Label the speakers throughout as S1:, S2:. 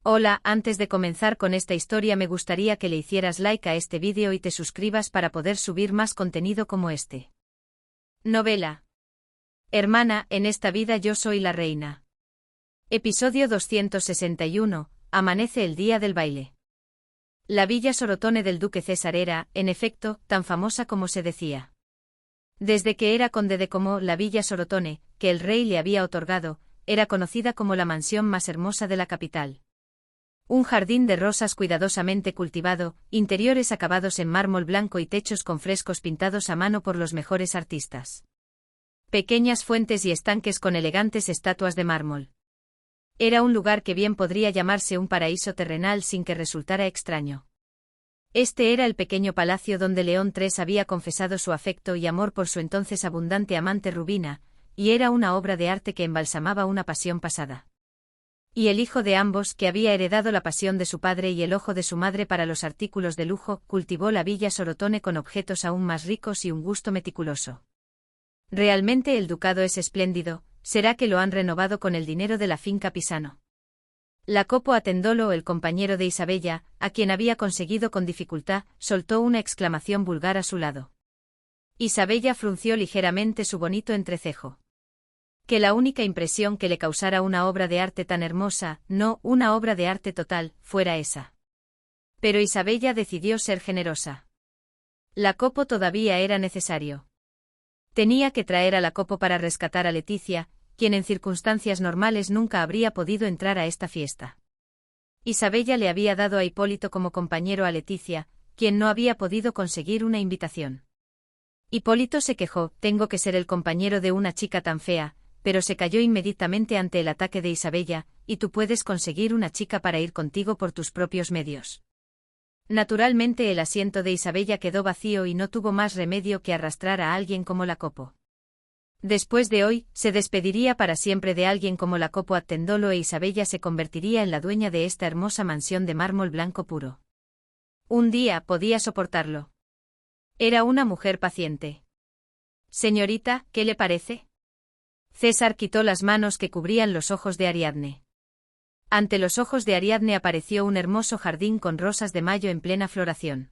S1: Hola, antes de comenzar con esta historia me gustaría que le hicieras like a este vídeo y te suscribas para poder subir más contenido como este. Novela. Hermana, en esta vida yo soy la reina. Episodio 261, amanece el día del baile. La villa Sorotone del duque César era, en efecto, tan famosa como se decía. Desde que era conde de Como, la villa Sorotone, que el rey le había otorgado, era conocida como la mansión más hermosa de la capital. Un jardín de rosas cuidadosamente cultivado, interiores acabados en mármol blanco y techos con frescos pintados a mano por los mejores artistas. Pequeñas fuentes y estanques con elegantes estatuas de mármol. Era un lugar que bien podría llamarse un paraíso terrenal sin que resultara extraño. Este era el pequeño palacio donde León III había confesado su afecto y amor por su entonces abundante amante Rubina, y era una obra de arte que embalsamaba una pasión pasada. Y el hijo de ambos, que había heredado la pasión de su padre y el ojo de su madre para los artículos de lujo, cultivó la villa Sorotone con objetos aún más ricos y un gusto meticuloso. Realmente el ducado es espléndido, ¿será que lo han renovado con el dinero de la finca Pisano? Jacopo Attendolo, el compañero de Isabella, a quien había conseguido con dificultad, soltó una exclamación vulgar a su lado. Isabella frunció ligeramente su bonito entrecejo. Que la única impresión que le causara una obra de arte tan hermosa, no una obra de arte total, fuera esa. Pero Isabella decidió ser generosa. Jacopo todavía era necesario. Tenía que traer a Jacopo para rescatar a Leticia, quien en circunstancias normales nunca habría podido entrar a esta fiesta. Isabella le había dado a Hipólito como compañero a Leticia, quien no había podido conseguir una invitación. Hipólito se quejó, tengo que ser el compañero de una chica tan fea, pero se cayó inmediatamente ante el ataque de Isabella, y tú puedes conseguir una chica para ir contigo por tus propios medios. Naturalmente el asiento de Isabella quedó vacío y no tuvo más remedio que arrastrar a alguien como Jacopo. Después de hoy, se despediría para siempre de alguien como Jacopo Attendolo e Isabella se convertiría en la dueña de esta hermosa mansión de mármol blanco puro. Un día podía soportarlo. Era una mujer paciente. Señorita, ¿qué le parece? César quitó las manos que cubrían los ojos de Ariadne. Ante los ojos de Ariadne apareció un hermoso jardín con rosas de mayo en plena floración.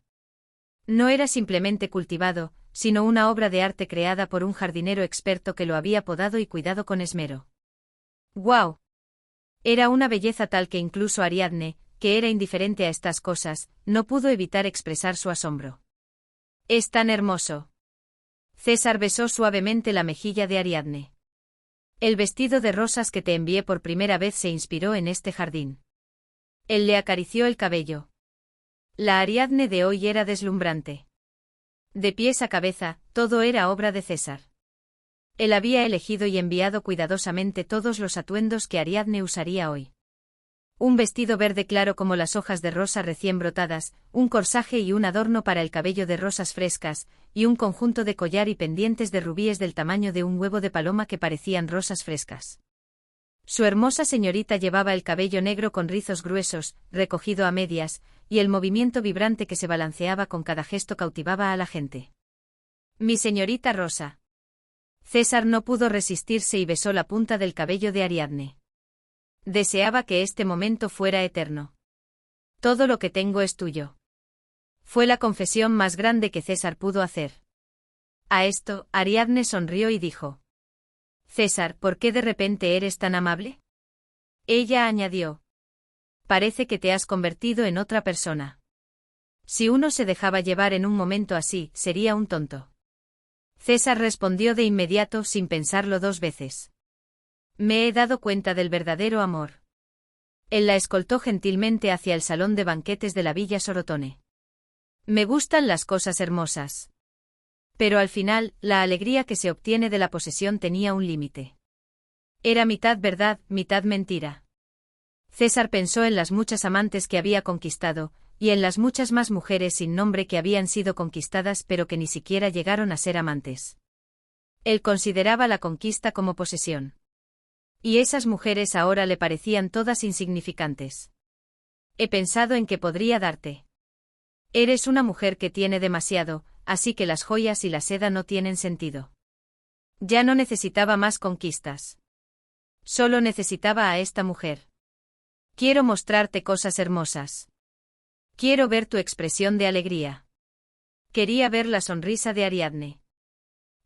S1: No era simplemente cultivado, sino una obra de arte creada por un jardinero experto que lo había podado y cuidado con esmero. ¡Guau! Era una belleza tal que incluso Ariadne, que era indiferente a estas cosas, no pudo evitar expresar su asombro. «Es tan hermoso». César besó suavemente la mejilla de Ariadne. El vestido de rosas que te envié por primera vez se inspiró en este jardín. Él le acarició el cabello. La Ariadne de hoy era deslumbrante. De pies a cabeza, todo era obra de César. Él había elegido y enviado cuidadosamente todos los atuendos que Ariadne usaría hoy. Un vestido verde claro como las hojas de rosa recién brotadas, un corsaje y un adorno para el cabello de rosas frescas, y un conjunto de collar y pendientes de rubíes del tamaño de un huevo de paloma que parecían rosas frescas. Su hermosa señorita llevaba el cabello negro con rizos gruesos, recogido a medias, y el movimiento vibrante que se balanceaba con cada gesto cautivaba a la gente. «Mi señorita Rosa». César no pudo resistirse y besó la punta del cabello de Ariadne. Deseaba que este momento fuera eterno. «Todo lo que tengo es tuyo». Fue la confesión más grande que César pudo hacer. A esto, Ariadne sonrió y dijo: «César, ¿por qué de repente eres tan amable?». Ella añadió: «Parece que te has convertido en otra persona». Si uno se dejaba llevar en un momento así, sería un tonto. César respondió de inmediato sin pensarlo dos veces: «Me he dado cuenta del verdadero amor». Él la escoltó gentilmente hacia el salón de banquetes de la villa Sorotone. «Me gustan las cosas hermosas». Pero al final, la alegría que se obtiene de la posesión tenía un límite. Era mitad verdad, mitad mentira. César pensó en las muchas amantes que había conquistado, y en las muchas más mujeres sin nombre que habían sido conquistadas pero que ni siquiera llegaron a ser amantes. Él consideraba la conquista como posesión. Y esas mujeres ahora le parecían todas insignificantes. «He pensado en que podría darte. Eres una mujer que tiene demasiado, así que las joyas y la seda no tienen sentido». Ya no necesitaba más conquistas. Solo necesitaba a esta mujer. Quiero mostrarte cosas hermosas. Quiero ver tu expresión de alegría. Quería ver la sonrisa de Ariadne.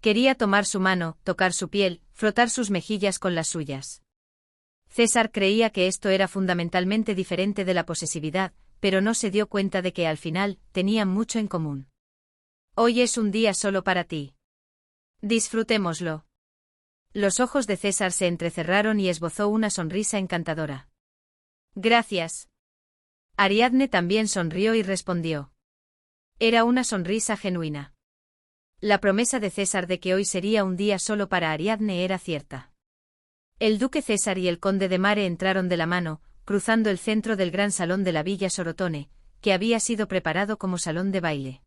S1: Quería tomar su mano, tocar su piel, frotar sus mejillas con las suyas. César creía que esto era fundamentalmente diferente de la posesividad, pero no se dio cuenta de que al final tenían mucho en común. Hoy es un día solo para ti. Disfrutémoslo. Los ojos de César se entrecerraron y esbozó una sonrisa encantadora. Gracias. Ariadne también sonrió y respondió. Era una sonrisa genuina. La promesa de César de que hoy sería un día solo para Ariadne era cierta. El duque César y el conde de Mare entraron de la mano, cruzando el centro del gran salón de la Villa Sorotone, que había sido preparado como salón de baile.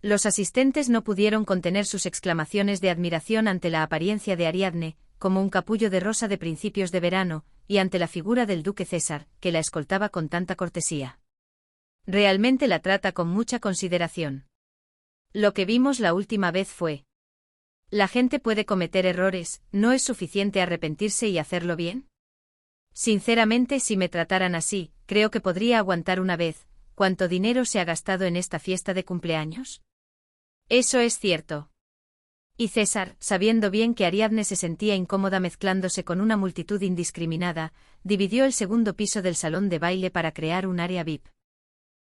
S1: Los asistentes no pudieron contener sus exclamaciones de admiración ante la apariencia de Ariadne, como un capullo de rosa de principios de verano, y ante la figura del duque César, que la escoltaba con tanta cortesía. Realmente la trata con mucha consideración. Lo que vimos la última vez fue. La gente puede cometer errores, ¿no es suficiente arrepentirse y hacerlo bien? Sinceramente, si me trataran así, creo que podría aguantar una vez. ¿Cuánto dinero se ha gastado en esta fiesta de cumpleaños? Eso es cierto. Y César, sabiendo bien que Ariadne se sentía incómoda mezclándose con una multitud indiscriminada, dividió el segundo piso del salón de baile para crear un área VIP.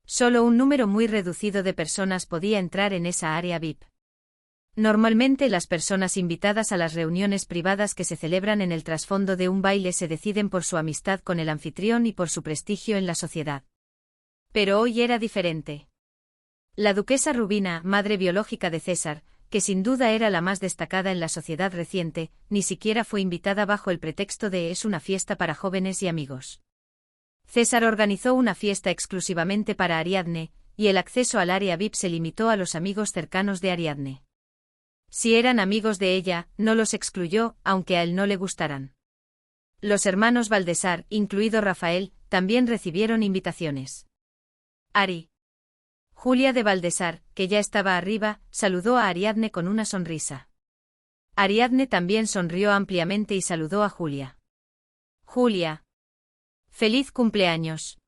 S1: Solo un número muy reducido de personas podía entrar en esa área VIP. Normalmente las personas invitadas a las reuniones privadas que se celebran en el trasfondo de un baile se deciden por su amistad con el anfitrión y por su prestigio en la sociedad. Pero hoy era diferente. La duquesa Rubina, madre biológica de César, que sin duda era la más destacada en la sociedad reciente, ni siquiera fue invitada bajo el pretexto de es una fiesta para jóvenes y amigos. César organizó una fiesta exclusivamente para Ariadne, y el acceso al área VIP se limitó a los amigos cercanos de Ariadne. Si eran amigos de ella, no los excluyó, aunque a él no le gustaran. Los hermanos Valdesar, incluido Rafael, también recibieron invitaciones. Julia de Valdesar, que ya estaba arriba, saludó a Ariadne con una sonrisa. Ariadne también sonrió ampliamente y saludó a Julia. Julia. ¡Feliz cumpleaños!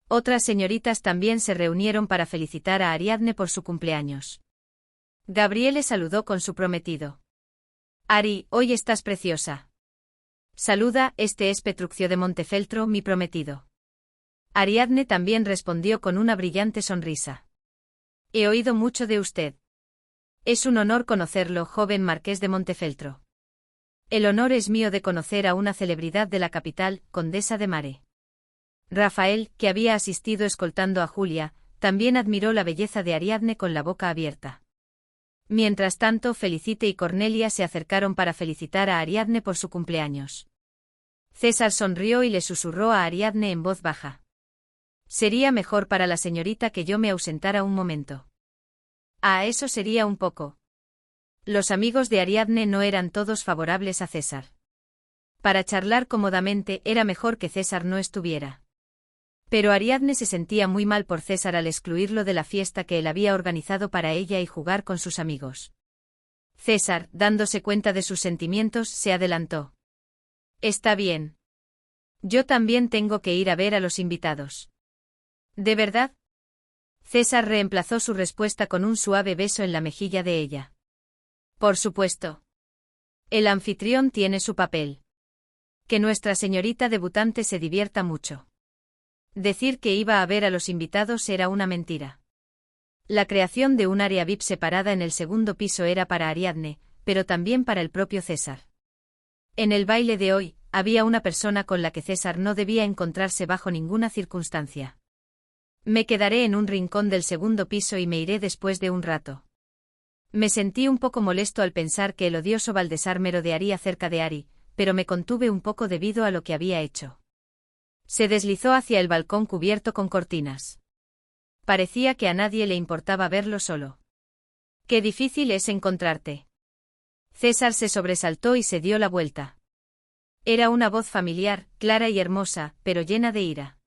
S1: Otras señoritas también se reunieron para felicitar a Ariadne por su cumpleaños. Gabriele saludó con su prometido. Ari, hoy estás preciosa. Saluda, este es Petruccio de Montefeltro, mi prometido. Ariadne también respondió con una brillante sonrisa. He oído mucho de usted. Es un honor conocerlo, joven marqués de Montefeltro. El honor es mío de conocer a una celebridad de la capital, condesa de Mare. Rafael, que había asistido escoltando a Julia, también admiró la belleza de Ariadne con la boca abierta. Mientras tanto, Felicite y Cornelia se acercaron para felicitar a Ariadne por su cumpleaños. César sonrió y le susurró a Ariadne en voz baja. Sería mejor para la señorita que yo me ausentara un momento. Eso sería un poco. Los amigos de Ariadne no eran todos favorables a César. Para charlar cómodamente era mejor que César no estuviera. Pero Ariadne se sentía muy mal por César al excluirlo de la fiesta que él había organizado para ella y jugar con sus amigos. César, dándose cuenta de sus sentimientos, se adelantó. Está bien. Yo también tengo que ir a ver a los invitados. ¿De verdad? César reemplazó su respuesta con un suave beso en la mejilla de ella. Por supuesto. El anfitrión tiene su papel. Que nuestra señorita debutante se divierta mucho. Decir que iba a ver a los invitados era una mentira. La creación de un área VIP separada en el segundo piso era para Ariadne, pero también para el propio César. En el baile de hoy, había una persona con la que César no debía encontrarse bajo ninguna circunstancia. Me quedaré en un rincón del segundo piso y me iré después de un rato. Me sentí un poco molesto al pensar que el odioso Valdesar merodearía cerca de Ari, pero me contuve un poco debido a lo que había hecho. Se deslizó hacia el balcón cubierto con cortinas. Parecía que a nadie le importaba verlo solo. Qué difícil es encontrarte. César se sobresaltó y se dio la vuelta. Era una voz familiar, clara y hermosa, pero llena de ira.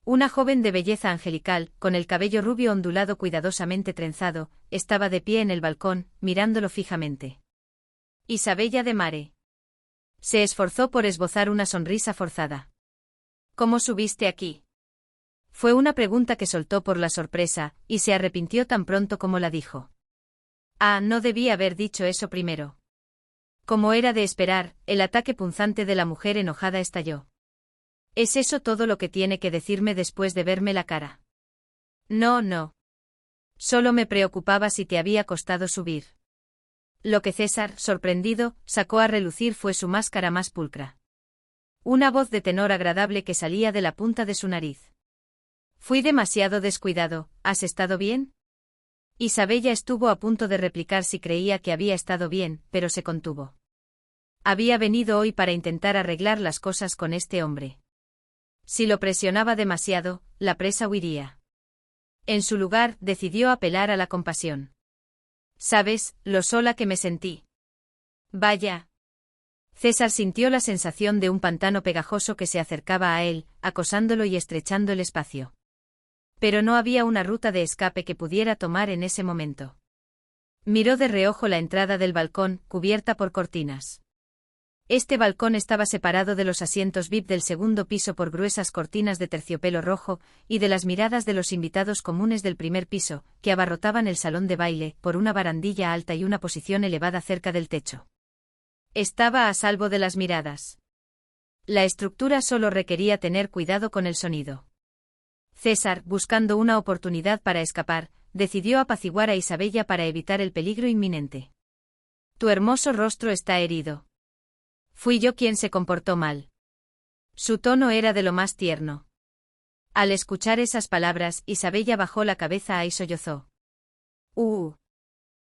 S1: Una joven de belleza angelical, con el cabello rubio ondulado cuidadosamente trenzado, estaba de pie en el balcón, mirándolo fijamente. Isabella de Mare. Se esforzó por esbozar una sonrisa forzada. ¿Cómo subiste aquí? Fue una pregunta que soltó por la sorpresa, y se arrepintió tan pronto como la dijo. Ah, no debí haber dicho eso primero. Como era de esperar, el ataque punzante de la mujer enojada estalló. ¿Es eso todo lo que tiene que decirme después de verme la cara? No, no. Solo me preocupaba si te había costado subir. Lo que César, sorprendido, sacó a relucir fue su máscara más pulcra. Una voz de tenor agradable que salía de la punta de su nariz. Fui demasiado descuidado, ¿has estado bien? Isabella estuvo a punto de replicar si creía que había estado bien, pero se contuvo. Había venido hoy para intentar arreglar las cosas con este hombre. Si lo presionaba demasiado, la presa huiría. En su lugar, decidió apelar a la compasión. ¿Sabes lo sola que me sentí? Vaya. César sintió la sensación de un pantano pegajoso que se acercaba a él, acosándolo y estrechando el espacio. Pero no había una ruta de escape que pudiera tomar en ese momento. Miró de reojo la entrada del balcón, cubierta por cortinas. Este balcón estaba separado de los asientos VIP del segundo piso por gruesas cortinas de terciopelo rojo, y de las miradas de los invitados comunes del primer piso, que abarrotaban el salón de baile, por una barandilla alta y una posición elevada cerca del techo. Estaba a salvo de las miradas. La estructura solo requería tener cuidado con el sonido. César, buscando una oportunidad para escapar, decidió apaciguar a Isabella para evitar el peligro inminente. Tu hermoso rostro está herido. Fui yo quien se comportó mal. Su tono era de lo más tierno. Al escuchar esas palabras, Isabella bajó la cabeza y sollozó.